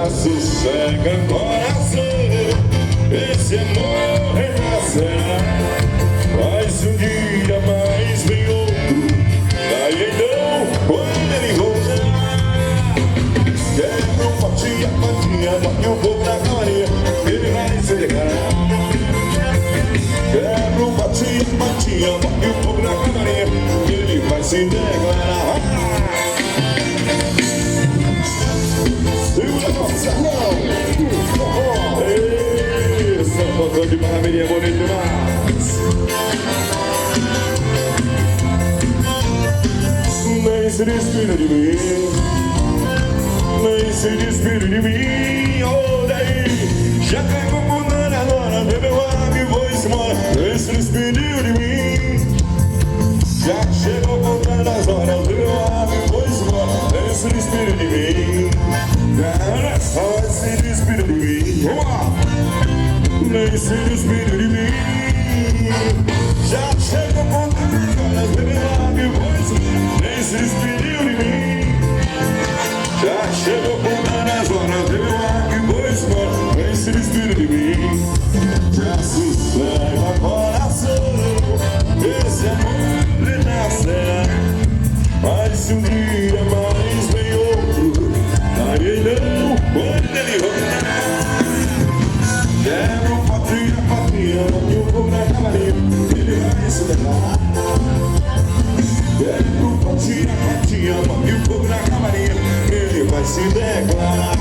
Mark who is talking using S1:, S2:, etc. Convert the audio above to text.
S1: já sossega coração, esse amor renascerá. Mais um dia, mais vem outro, daí então, quando ele voltar, quebra um patinha, bate um pouco na camarinha, ele vai se ligar. Quebra um patinha, bate um pouco na camarinha, ele vai se declarar. Segura a nossa mão do forró. Ei, Santo Antônio de Paramirim é bonito demais. Nem se despira de mim, nem se despira de mim. Oh, daí, já caiu mudando agora, bebeu água e foi-se embora. Nem se despediu de mim. Já chegou contando as horas, bebeu água e foi-se embora. Nem se despira de mim. Cara, só se despira de mim. Vamos lá! Nem se despira de mim. Já chegou contando as horas, bebeu água e foi-se embora. Nem se despediu de mim. Já chegou contando as horas, bebeu água e foi-se embora. Nem se despira de mim. Já sossega coração, esse amor renascerá. Mais um dia, mais vem outro, daí não, quando ele voltar. Quebra um patinha, e um pouco na camarinha, ele vai se declarar. Quebra um patinha, e um pouco na camarinha, ele vai se declarar.